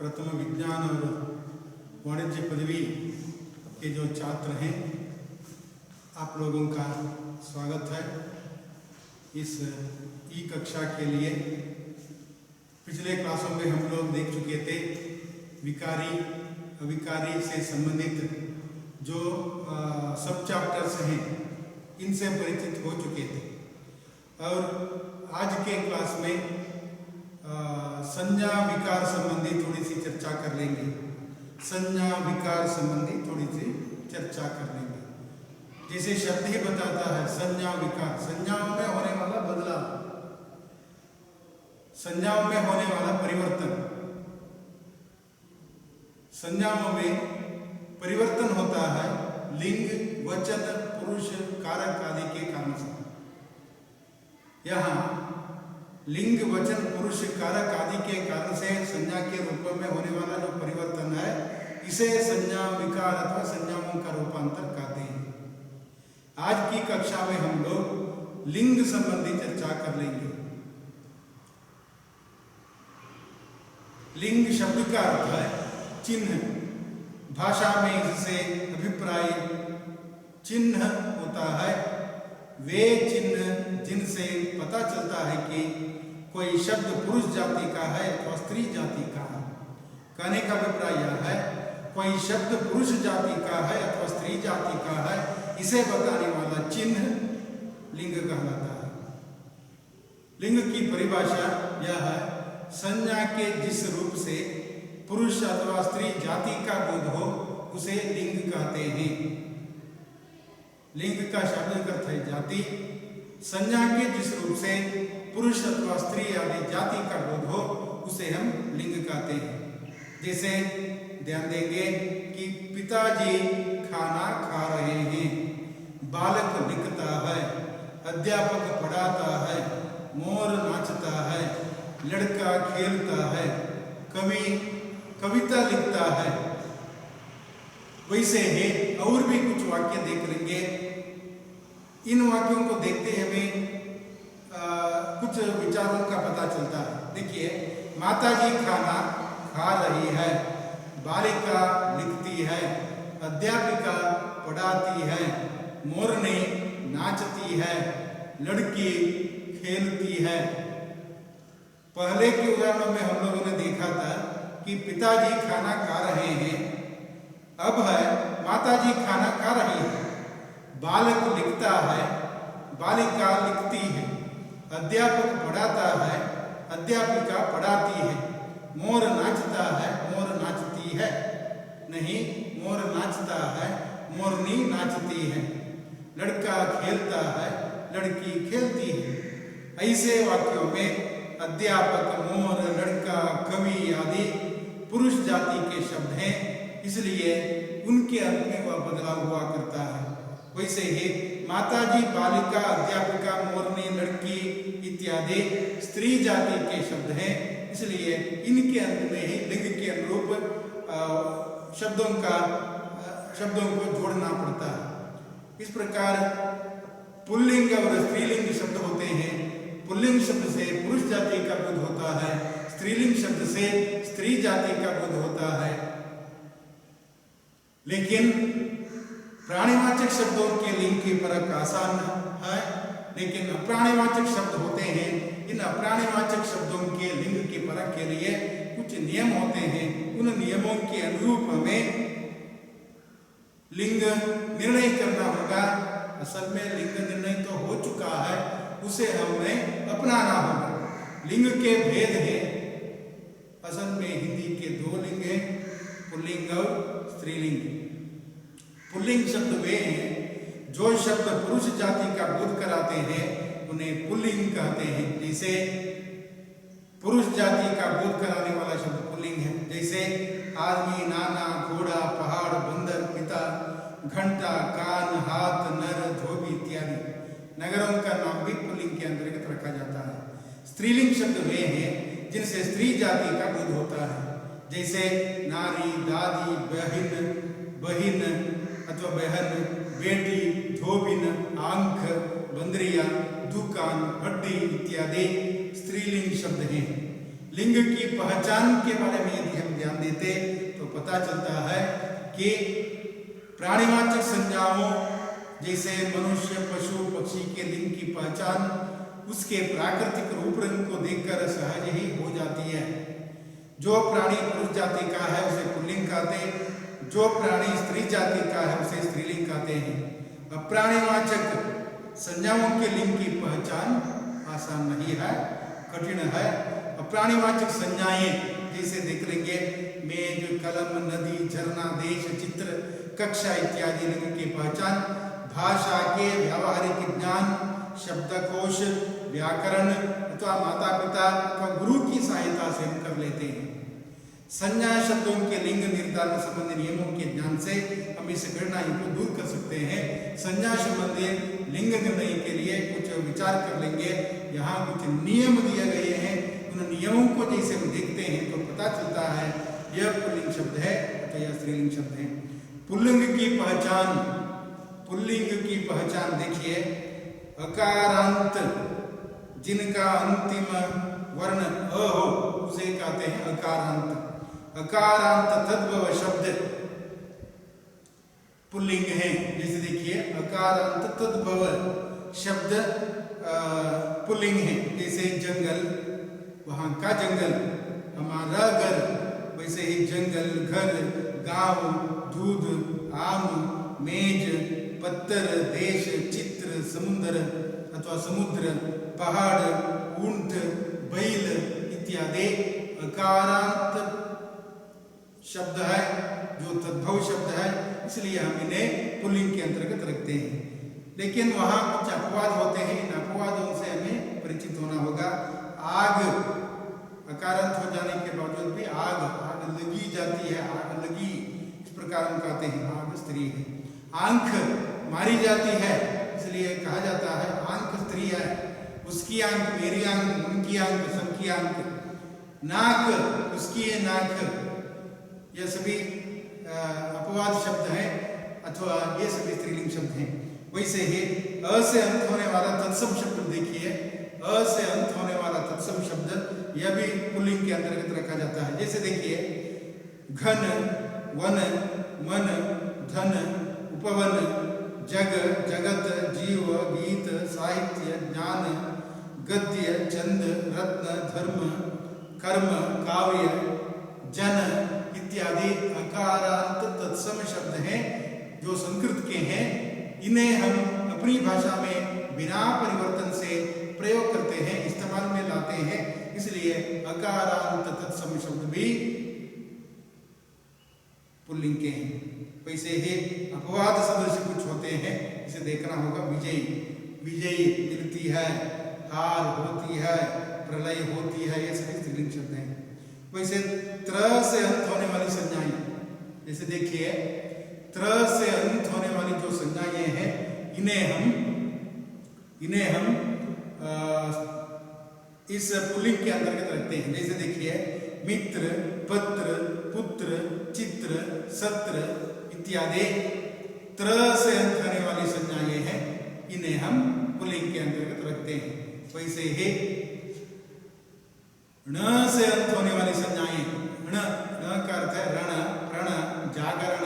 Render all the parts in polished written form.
प्रथम विज्ञान और वाणिज्य पदवी के जो छात्र हैं, आप लोगों का स्वागत है इस ई कक्षा के लिए। पिछले क्लासों में हम लोग देख चुके थे विकारी अविकारी से संबंधित जो सब चैप्टर्स हैं, इनसे परिचित हो चुके थे। और आज के क्लास में संज्ञा विकार संबंधी थोड़ी सी चर्चा कर लेंगे। संज्ञा विकार संबंधी थोड़ी सी चर्चा कर लेंगे। जैसे शब्द ही बताता है संज्ञा विकार, संज्ञाओं में होने वाला बदलाव, संज्ञाओं में होने वाला परिवर्तन। संज्ञाओं में परिवर्तन होता है लिंग, वचन, पुरुष, कारक आदि के कारण से। यहाँ लिंग, वचन, पुरुष, कारक आदि के कारण से संज्ञा के रूप में होने वाला जो परिवर्तन है, इसे संज्ञा विकार अथवा संज्ञाओं का रूपांतर कहते हैं। आज की कक्षा में हम लोग लिंग संबंधी चर्चा कर लेंगे। लिंग शब्द का अर्थ है चिन्ह। भाषा में इससे अभिप्राय चिन्ह होता है, वे चिन्ह जिनसे पता चलता है कि कोई शब्द पुरुष जाति का है अथवा स्त्री जाति का है। कहने का अभिप्राय यह है कोई शब्द पुरुष जाति का है अथवा स्त्री जाति का है, इसे बताने वाला चिन्ह लिंग कहलाता है। लिंग की परिभाषा यह है संज्ञा के जिस रूप से पुरुष अथवा स्त्री जाति का बोध हो उसे लिंग कहते हैं। लिंग का शब्द अर्थ है जाति। संज्ञा के जिस रूप से पुरुष अथवा स्त्री आदि जाति का बोध हो उसे हम लिंग कहते हैं। जैसे ध्यान देंगे कि पिताजी खाना खा रहे हैं, बालक लिखता है, अध्यापक पढ़ाता है, मोर नाचता है, लड़का खेलता है, कवि कविता लिखता है। वैसे है और भी कुछ वाक्य देख लेंगे। इन वाक्यों को देखते हमें कुछ विचारों का पता चलता है। देखिए, माताजी खाना खा रही है, बालिका लिखती है, अध्यापिका पढ़ाती है, मोरनी नाचती है, लड़की खेलती है। पहले के उदाहरणों में हम लोगों ने देखा था कि पिताजी खाना खा रहे हैं, अब है माताजी खाना खा रही है, बालक लिखता है, बालिका लिखती है, अध्यापक पढ़ाता है, अध्यापिका पढ़ाती है, मोर नाचता है, मोर नाचती है, नहीं मोर नाचता है, मोरनी नाचती है, लड़का खेलता है, लड़की खेलती है। ऐसे वाक्यों में अध्यापक, मोर, लड़का, कवि आदि पुरुष जाति के शब्द हैं, इसलिए उनके अंत में वह बदलाव हुआ करता है। वैसे ही माताजी, बालिका, अध्यापिका, मोरनी, लड़की इत्यादि स्त्री जाति के शब्द हैं, इसलिए इनके अंत में ही लिंग के अनुरूप शब्दों को जोड़ना पड़ता है। इस प्रकार पुल्लिंग और स्त्रीलिंग शब्द होते हैं। पुल्लिंग शब्द से पुरुष जाति का बोध होता है, स्त्रीलिंग शब्द से स्त्री जाति का बोध होता है। लेकिन प्राणीवाचक शब्दों के लिंग की परख आसान है, लेकिन अप्राणीवाचक शब्द होते हैं। इन अप्राणीवाचक शब्दों के लिंग की परख के लिए कुछ नियम होते हैं। उन नियमों के अनुरूप हमें लिंग निर्णय करना होगा। असल में लिंग निर्णय तो हो चुका है, उसे हमें अपनाना होगा। लिंग के भेद है। असल में हिंदी के दो लिंग हैं, पुल्लिंग और स्त्रीलिंग। पुल्लिंग शब्द वे हैं जो शब्द पुरुष जाति का बोध कराते हैं, उन्हें पुल्लिंग कहते हैं। जैसे पुरुष जाति का बोध कराने वाला शब्द पुल्लिंग है। जैसे आदमी, नाना, घोड़ा, पहाड़, बंदर, पिता, घंटा, कान, हाथ, नर, धोबी इत्यादि नगरों का नाम भी पुल्लिंग के अंतर्गत रखा जाता है। स्त्रीलिंग शब्द वे हैं जिनसे स्त्री जाति का बोध होता है। जैसे नारी, दादी, बहिन अथवा बहन, बेटी, धोबिन, आंख, बंदरिया, दुकान, हड्डी इत्यादि स्त्रीलिंग शब्द हैं। लिंग की पहचान के बारे में यदि हम ध्यान देते तो पता चलता है कि प्राणीवाचक संज्ञाओं जैसे मनुष्य, पशु, पक्षी के लिंग की पहचान उसके प्राकृतिक रूप रंग को देखकर सहज ही हो जाती है। जो प्राणी पुरुष जाति का है उसे पुल्लिंग कहते हैं, जो प्राणी स्त्री जाति का है उसे स्त्रीलिंग कहते हैं। अब प्राणीवाचक संज्ञाओं के लिंग की पहचान आसान नहीं है, कठिन है। अब प्राणीवाचक संज्ञाएं जैसे देख लेंगे मेज, कलम, नदी, झरना, देश, चित्र, कक्षा इत्यादि लिंग की पहचान भाषा के व्यावहारिक ज्ञान, शब्दकोश, व्याकरण अथवा माता पिता अथवा गुरु की सहायता से हम कर लेते हैं। संज्ञा शब्दों के लिंग निर्धारण संबंधी नियमों के ज्ञान से हम इस कठिनाई को दूर कर सकते हैं। संज्ञा संबंधी लिंग निर्णय के लिए कुछ विचार कर लेंगे। यहाँ कुछ नियम दिए गए हैं, उन नियमों को जैसे हम देखते हैं तो पता चलता है यह पुल्लिंग शब्द है अथवा यह स्त्रीलिंग शब्द है। पुल्लिंग की पहचान, पुल्लिंग की पहचान देखिए, अकारांत जिनका अंतिम वर्ण अ हो उसे कहते हैं अकारांत। अकारांत तद्भव शब्द पुल्लिंग है। जैसे देखिए अकारांत तद्भव शब्द पुल्लिंग है। जैसे जंगल, वहां का जंगल, हमारा घर, वैसे ही जंगल, घर, गांव, दूध, आम, मेज, पत्थर, देश, चित्र, समुद्र अथवा समुद्र, पहाड़, ऊंट, बैल इत्यादि अकारांत शब्द है, जो तद्भव शब्द है, इसलिए हम इन्हें पुल्लिंग के अंतर्गत रखते हैं। लेकिन वहां कुछ अपवाद होते हैं, इन अपवादों से हमें परिचित होना होगा। आग अकारांत हो जाने के बावजूद भी आग, आग लगी जाती है, आग लगी, इस प्रकार हम कहते हैं, आग स्त्री है। आंख मारी जाती है, इसलिए कहा जाता है आंख स्त्री है। उसकी आंख, मेरी आंख, उनकी आंख, सबकी आंख। नाक, उसकी है नाक। यह सभी अपवाद शब्द हैं अथवा ये सभी स्त्रीलिंग शब्द हैं। वैसे ही अ से अंत होने वाला तत्सम शब्द देखिए, अ से अंत होने वाला तत्सम शब्द यह भी पुल्लिंग के अंतर्गत रखा जाता है। जैसे देखिए घन, वन, मन, धन, उपवन, जग, जगत, जीव, गीत, साहित्य, ज्ञान, गद्य, छंद, रत्न, धर्म, कर्म, काव्य, जन इत्यादि अकारांत तत्सम शब्द हैं जो संस्कृत के हैं। इन्हें हम अपनी भाषा में बिना परिवर्तन से प्रयोग करते हैं, इस्तेमाल में लाते हैं, इसलिए अकारांत तत्सम शब्द भी पुल्लिंग के हैं। वैसे ही अपवाद सदृश कुछ होते हैं, इसे देखना होगा। विजयी, विजयी मिलती है, हार होती है, प्रलय होती है, ये सभी स्त्रीलिंग शब्द हैं। वैसे त्र से अंत होने वाली संज्ञाएं, जैसे देखिए त्र से अंत होने वाली जो संज्ञाएं हैं इन्हें हम इस पुल्लिंग के अंतर्गत रखते हैं। जैसे देखिए मित्र, पत्र, पुत्र, चित्र, सत्र इत्यादि त्र से अंत होने वाली संज्ञाएं हैं, इन्हें हम पुल्लिंग के अंतर्गत रखते हैं। वैसे ही ण से अंत होने वाली संज्ञाएं, ण का अर्थ है रण, प्रण, जागरण,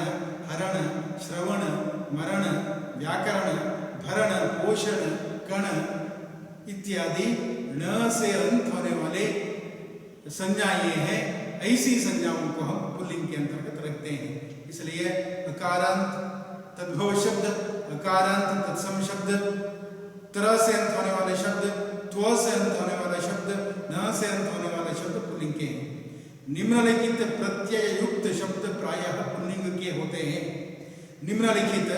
हरण, श्रवण, मरण, व्याकरण, भरण, पोषण, कण इत्यादि ण से अंत होने वाले संज्ञाएं हैं। ऐसी संज्ञाओं को हम पुल्लिंग के अंतर्गत रखते हैं। इसलिए अकारांत तद्भव शब्द, अकारांत तत्सम शब्द, त्र से अंत होने वाले शब्द, त्व से अंत होने वाला शब्द, न से अंत होने वाले शब्द पुल्लिंग के हैं। निम्नलिखित प्रत्यय युक्त शब्द प्रायः पुल्लिंग के होते हैं। निम्नलिखित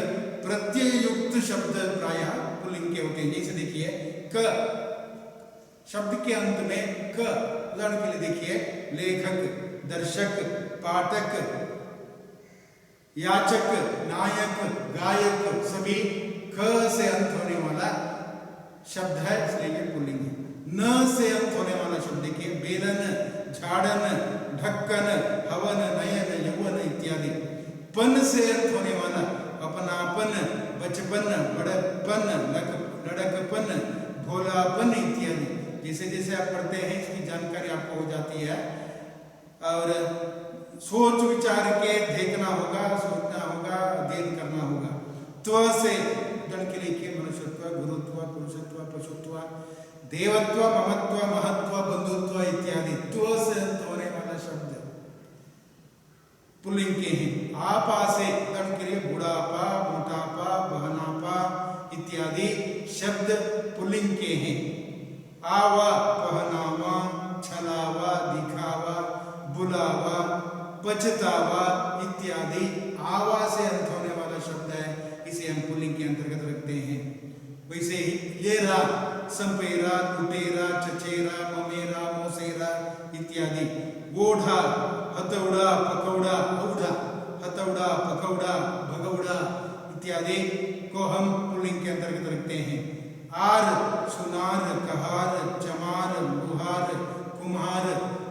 प्रत्यय युक्त शब्द प्रायः पुल्लिंग के होते हैं। जैसे देखिए क शब्द के अंत में क, उदाहरण के लिए देखिए लेखक, दर्शक, पाठक, याचक, नायक, गायक, सभी क से अंत होने वाला शब्द है, इसलिए ये पुल्लिंग है। न से अंत होने वाला शब्द देखिए बेलन, झाड़न, ढक्कन, हवन, नयन, यौवन इत्यादि। पन से अंत होने वाला अपनापन, बचपन, बड़पन, लड़कपन, भोलापन इत्यादि। जैसे जैसे आप पढ़ते हैं इसकी जानकारी आपको हो जाती है। और सोच विचार के देखना होगा, सोचना होगा, अध्ययन करना होगा। त्व से जन के लिए मनुष्यत्व, गुरुत्व, पुरुषत्व, पशुत्व, देवत्व, ममत्व, महत्व, बंधुत्व इत्यादि त्व से होने वाला शब्द पुल्लिंग के हैं। आपा से जन के लिए बुढ़ापा, मोटापा, बहनापा इत्यादि शब्द पुल्लिंग के हैं। आवा, पहनावा, छलावा, दिखावा, बुलावा, पछतावा इत्यादि आवा से अंत होने वाला शब्द है, इसे हम पुल्लिंग के अंतर्गत रखते हैं। वैसे ही येरा, संपेरा, लुटेरा, चचेरा, ममेरा, मोसेरा इत्यादि। ओढ़ा, हथौड़ा, पकौड़ा, औढ़ा, हथौड़ा, पकौड़ा, भगौड़ा इत्यादि को हम पुल्लिंग के अंतर्गत रखते हैं। आर, सुनार, कहार, चमार, लुहार, कुम्हार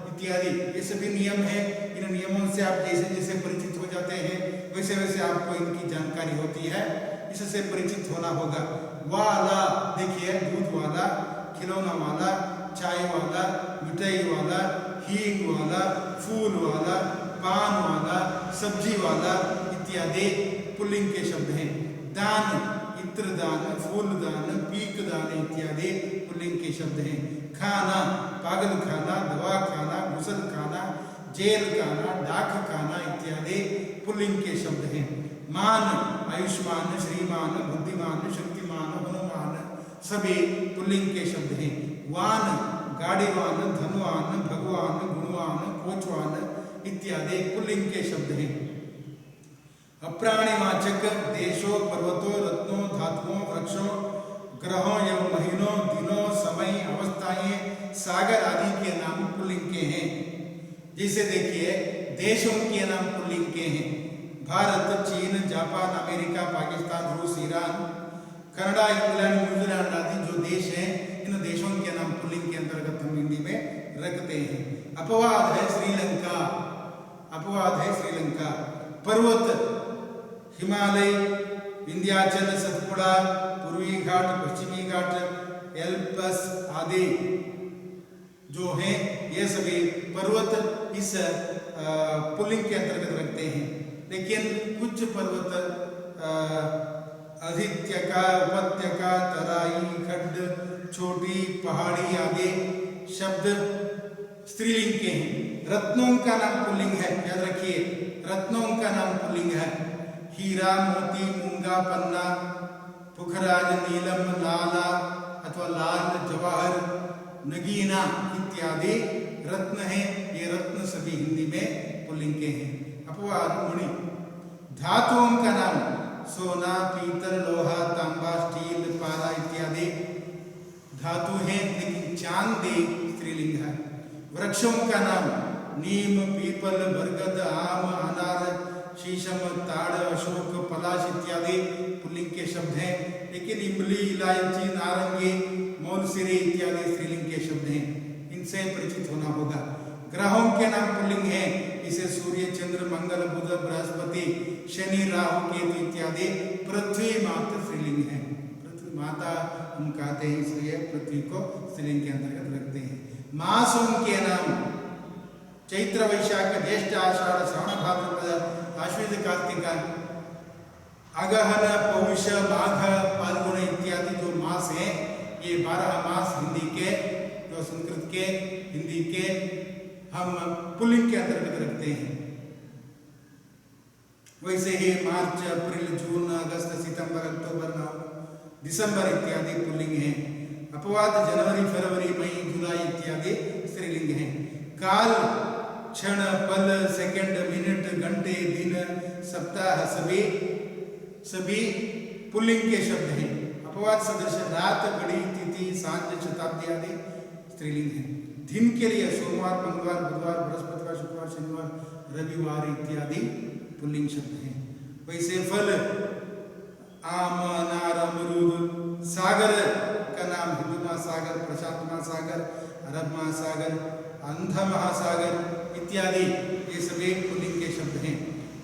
इत्यादि ये सभी नियम है। इन नियमों से आप जैसे जैसे परिचित हो जाते हैं वैसे वैसे आपको इनकी जानकारी होती है, इससे परिचित होना होगा। वाला देखिए, दूध वाला, खिलौना वाला, चाय वाला, मिठाई वाला, हींग वाला, फूल वाला, पान वाला, सब्जी वाला इत्यादि पुल्लिंग के शब्द हैं। दान, इत्र दान, फूल दान, पीक दान इत्यादि पुल्लिंग के शब्द हैं। खाना, पागल खाना, दवा खाना, गुसल खाना, जेल खाना, डाक खाना इत्यादि पुल्लिंग के शब्द हैं। मान, आयुष्मान, श्रीमान, बुद्धिमान, शक्तिमान, हनुमान सभी पुल्लिंग के शब्द हैं। वान, गाड़ीवान, धनवान, भगवान, गुणवान, कोचवान इत्यादि पुल्लिंग के शब्द हैं। अप्राणिवाचक देशों, पर्वतों, रत्नों, धातुओं, वृक्षों, ग्रहों एवं महीनों, दिनों, समय, अवस्थाएं, सागर आदि के नाम पुल्लिंग के हैं। जैसे देखिए, देशों के नाम पुल्लिंग के हैं। भारत, चीन, जापान, अमेरिका, पाकिस्तान, रूस, ईरान, कनाडा, इंग्लैंड, न्यूजीलैंड आदि जो देश हैं, इन देशों के नाम पुल्लिंग के अंतर्गत हम हिंदी में रखते हैं। अपवाद है श्रीलंका, अपवाद है श्रीलंका। पर्वत, हिमालय, विंध्याचल, सतपुड़ा, पूर्वी घाट, पश्चिमी घाट, एल्पस आदि जो हैं ये सभी पर्वत इस पुल्लिंग के अंतर्गत रखते हैं। लेकिन कुछ पर्वत अधित्यका, उपत्यका, तराई, खड्ड, छोटी पहाड़ी आदि शब्द स्त्रीलिंग के हैं। रत्नों का नाम पुल्लिंग है, याद रखिए, रत्नों का नाम पुल्लिंग है। हीरा, मोती, मूंगा, पन्ना, पुखराज, नीलम, लाला अथवा लाल, जवाहर, नगीना इत्यादि रत्न हैं। ये रत्न सभी हिंदी में पुल्लिंग के हैं। अपवाद मणि। धातुओं का नाम सोना, पीतल, लोहा, तांबा, स्टील, पारा इत्यादि धातु हैं, लेकिन चांदी स्त्रीलिंग है। वृक्षों का नाम नीम, पीपल, बरगद, आम, अनार, शीशम, ताड़, अशोक, पलाश इत्यादि पुल्लिंग के शब्द हैं। लेकिन इमली, इलायची, नारंगी, मौलसिरी इत्यादि स्त्रीलिंग के शब्द हैं। इनसे परिचित होना होगा। ग्रहों के नाम पुल्लिंग हैं, इसे सूर्य, चंद्र, मंगल, बुध, बृहस्पति, शनि, राहु, केतु इत्यादि। पृथ्वी माता स्त्रीलिंग है, पृथ्वी माता हम कहते हैं, इसलिए पृथ्वी को स्त्रीलिंग के अंतर्गत रखते हैं। मासों के नाम चैत्र, वैशाख, ज्येष्ठ, आषाढ़, श्रावण, भाद्रपद, आश्विन, कार्तिका, अगहन, पौष, माघ, फाल्गुन इत्यादि जो मास हैं, ये 12 मास हिंदी के, जो संस्कृत के, हिंदी के हम पुल्लिंग के अंतर्गत रखते हैं। वैसे ही मार्च, अप्रैल, जून, अगस्त, सितंबर, अक्टूबर, नवंबर, दिसंबर इत्यादि पुल्लिंग हैं। अपवाद जनवरी, फरवरी, मई, जुलाई इत्यादि स्त्रीलिंग हैं। काल, क्षण, पल, सेकंड, मिनट, घंटे, दिन, सप्ताह सभी पुल्लिंग के शब्द हैं। अपवाद सदृश रात, घड़ी, तिथि, सांझ, शताब्दी आदि स्त्रीलिंग हैं। दिन के लिए सोमवार, मंगलवार, बुधवार, बृहस्पतिवार, शुक्रवार, शनिवार, रविवार इत्यादि पुल्लिंग शब्द हैं। वैसे फल आम, अनार, अमरूद। सागर का नाम हिंदू महासागर, प्रशांत महासागर, अरब महासागर, अंध महासागर इत्यादि ये सभी पुल्लिंग के शब्द हैं।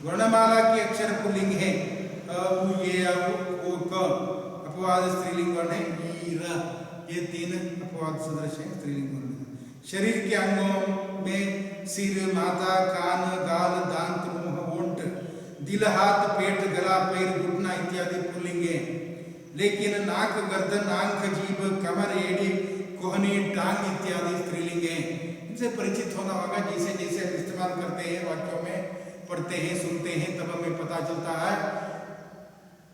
वर्णमाला के अक्षर पुल्लिंग हैं। अ, उ, ये, ओ, क। अपवाद स्त्रीलिंग वर्ण है ई, र, ये 3 अपवाद सदृश हैं, स्त्रीलिंग वर्ण। शरीर के अंगों में सिर, माथा, कान, गाल, दांत, मुंह, ओंठ, दिल, हाथ, पेट, गला, पैर, घुटना इत्यादि पुल्लिंग है। लेकिन नाक, गर्दन, आंख, जीभ, कमर, एड़ी, कोहनी, टांग इत्यादि स्त्रीलिंग है। इनसे परिचित होना होगा। जैसे जैसे हम इस्तेमाल करते हैं, वाक्यों में पढ़ते हैं, सुनते हैं, तब हमें पता चलता है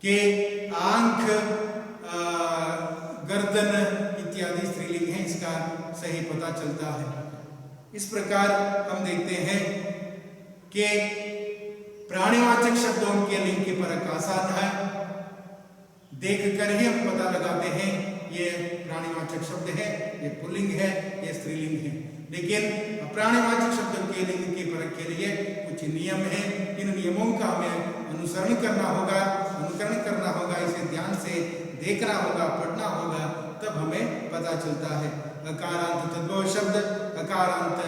कि आंख, गर्दन इत्यादि स्त्रीलिंग है। इसका सही पता चलता है। इस प्रकार हम देखते हैं कि प्राणीवाचक शब्दों के लिंग की परख आसान है। देख कर ही हम पता लगाते हैं ये प्राणीवाचक शब्द है, ये पुल्लिंग है, ये स्त्रीलिंग है। लेकिन प्राणीवाचक शब्दों के लिंग की परख के लिए कुछ नियम है। इन नियमों का हमें अनुसरण करना होगा, अनुकरण करना होगा, इसे ध्यान से देखना होगा, पढ़ना होगा, तब हमें पता चलता है। अकारांत तद्भव शब्द, अकारांत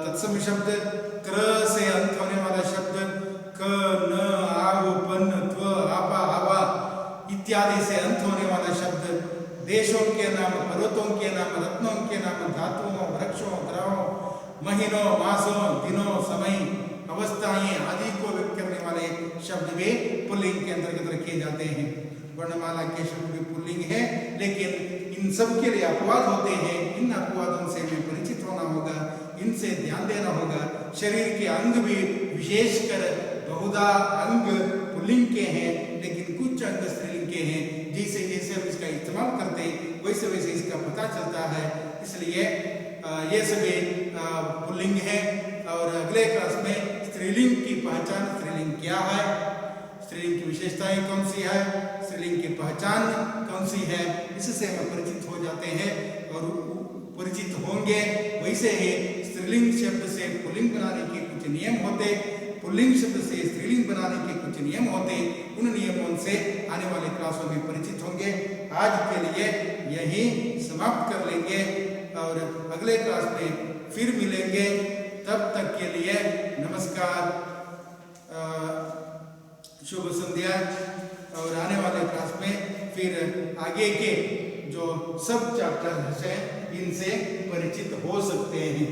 तत्सम शब्द, क्र से अंत होने वाला शब्द, क, न, आव, पन, त्व, आपा, आवा इत्यादि से अंत होने वाला शब्द, देशों के नाम, पर्वतों के नाम, रत्नों के नाम, धातुओं, वृक्षों, ग्रहों, महीनों, मासों, दिनों, समय, अवस्थाएं आदि को व्यक्त करने वाले शब्द भी पुल्लिंग के अंतर्गत रखे जाते हैं। वर्णमाला के शब्द भी पुल्लिंग है, लेकिन इन सब के लिए अपवाद होते हैं। इन अपवादों से हमें परिचित होना होगा, इनसे ध्यान देना होगा। शरीर के अंग भी विशेषकर बहुधा अंग पुल्लिंग के हैं, लेकिन कुछ अंग स्त्रीलिंग के हैं। जैसे जैसे हम इसका इस्तेमाल करते हैं, वैसे वैसे इसका पता चलता है। इसलिए ये सभी पुल्लिंग है। और अगले क्लास में स्त्रीलिंग की पहचान, स्त्रीलिंग क्या है, स्त्रीलिंग की विशेषताएं कौन सी है, स्त्रीलिंग की पहचान कौन सी है, इससे हम परिचित हो जाते हैं और परिचित होंगे। वैसे ही स्त्रीलिंग शब्द से पुल्लिंग बनाने के कुछ नियम होते, पुल्लिंग शब्द से स्त्रीलिंग बनाने के कुछ नियम होते। उन नियमों से आने वाले क्लासों में परिचित होंगे। आज के लिए यही समाप्त कर लेंगे और अगले क्लास में फिर मिलेंगे। तब तक के लिए नमस्कार, शुभ संध्या। और आने वाले क्लास में फिर आगे के जो सब चैप्टर हैं इनसे परिचित हो सकते हैं।